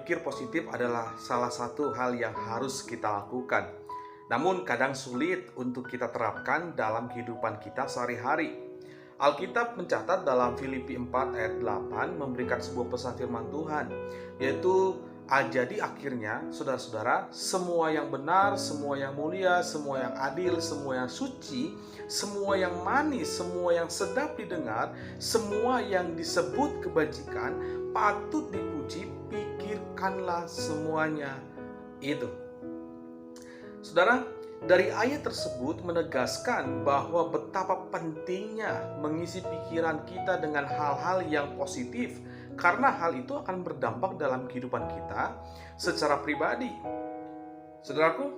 berpikir positif adalah salah satu hal yang harus kita lakukan. Namun kadang sulit untuk kita terapkan dalam kehidupan kita sehari-hari. Alkitab mencatat dalam Filipi 4 ayat 8 memberikan sebuah pesan firman Tuhan, yaitu jadi akhirnya saudara-saudara, semua yang benar, semua yang mulia, semua yang adil, semua yang suci, semua yang manis, semua yang sedap didengar, semua yang disebut kebajikan patut dipuji, pikirkanlah semuanya itu. Saudara, dari ayat tersebut menegaskan bahwa betapa pentingnya mengisi pikiran kita dengan hal-hal yang positif, karena hal itu akan berdampak dalam kehidupan kita secara pribadi. Saudaraku,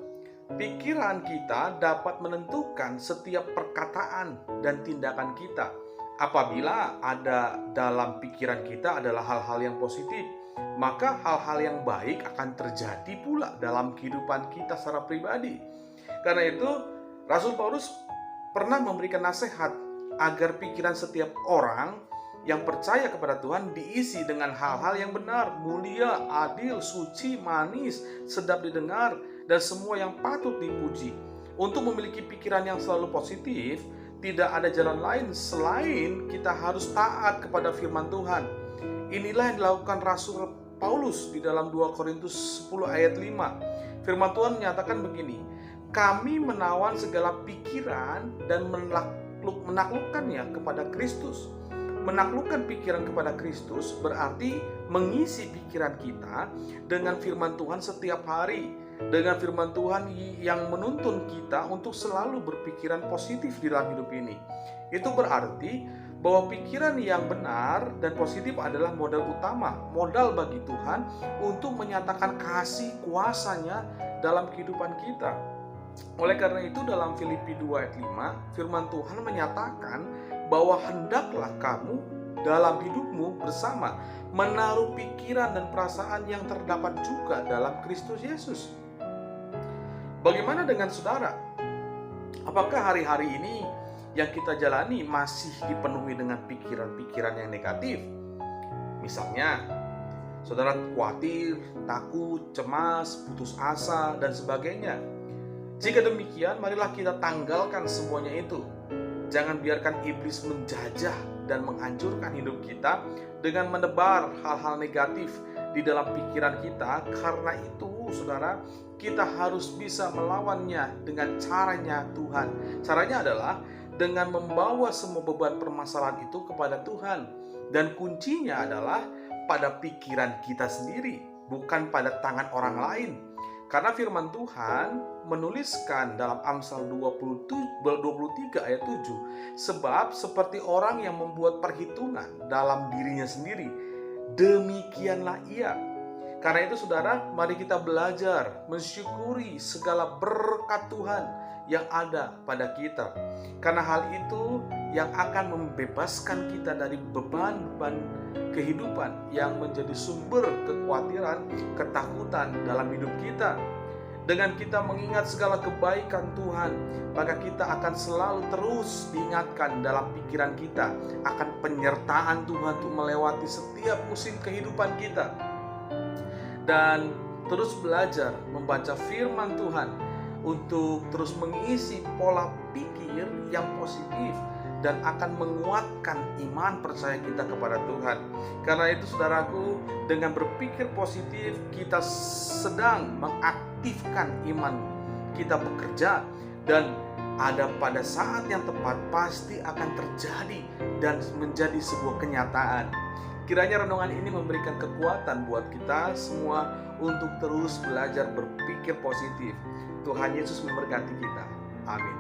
pikiran kita dapat menentukan setiap perkataan dan tindakan kita. Apabila ada dalam pikiran kita adalah hal-hal yang positif, maka hal-hal yang baik akan terjadi pula dalam kehidupan kita secara pribadi. Karena itu, Rasul Paulus pernah memberikan nasihat agar pikiran setiap orang yang percaya kepada Tuhan diisi dengan hal-hal yang benar, mulia, adil, suci, manis, sedap didengar, dan semua yang patut dipuji. Untuk memiliki pikiran yang selalu positif, tidak ada jalan lain selain kita harus taat kepada firman Tuhan. Inilah yang dilakukan Rasul Paulus di dalam 2 Korintus 10 ayat 5. Firman Tuhan menyatakan begini, kami menawan segala pikiran dan menaklukkannya kepada Kristus. Menaklukkan pikiran kepada Kristus berarti mengisi pikiran kita dengan firman Tuhan setiap hari. Dengan firman Tuhan yang menuntun kita untuk selalu berpikiran positif di dalam hidup ini. Itu berarti bahwa pikiran yang benar dan positif adalah modal utama, modal bagi Tuhan untuk menyatakan kasih kuasa-Nya dalam kehidupan kita. Oleh karena itu dalam Filipi 2 ayat 5, firman Tuhan menyatakan bahwa hendaklah kamu dalam hidupmu bersama menaruh pikiran dan perasaan yang terdapat juga dalam Kristus Yesus. Bagaimana dengan saudara? Apakah hari-hari ini yang kita jalani masih dipenuhi dengan pikiran-pikiran yang negatif? Misalnya, saudara khawatir, takut, cemas, putus asa, dan sebagainya. Jika demikian, marilah kita tanggalkan semuanya itu. Jangan biarkan iblis menjajah dan menghancurkan hidup kita dengan menebar hal-hal negatif di dalam pikiran kita. Karena itu, saudara, kita harus bisa melawannya dengan caranya Tuhan. Caranya adalah dengan membawa semua beban permasalahan itu kepada Tuhan. Dan kuncinya adalah pada pikiran kita sendiri, bukan pada tangan orang lain. Karena firman Tuhan menuliskan dalam Amsal 23 ayat 7, sebab seperti orang yang membuat perhitungan dalam dirinya sendiri, demikianlah ia. Karena itu saudara, mari kita belajar mensyukuri segala berkat Tuhan yang ada pada kita. Karena hal itu yang akan membebaskan kita dari beban-beban kehidupan yang menjadi sumber kekhawatiran, ketakutan dalam hidup kita. Dengan kita mengingat segala kebaikan Tuhan, maka kita akan selalu terus diingatkan dalam pikiran kita akan penyertaan Tuhan untuk melewati setiap musim kehidupan kita. Dan terus belajar membaca firman Tuhan untuk terus mengisi pola pikir yang positif dan akan menguatkan iman percaya kita kepada Tuhan. Karena itu saudaraku, dengan berpikir positif kita sedang mengaktifkan iman kita bekerja, dan ada pada saat yang tepat pasti akan terjadi dan menjadi sebuah kenyataan. Kiranya renungan ini memberikan kekuatan buat kita semua untuk terus belajar berpikir positif. Tuhan Yesus memberkati kita. Amin.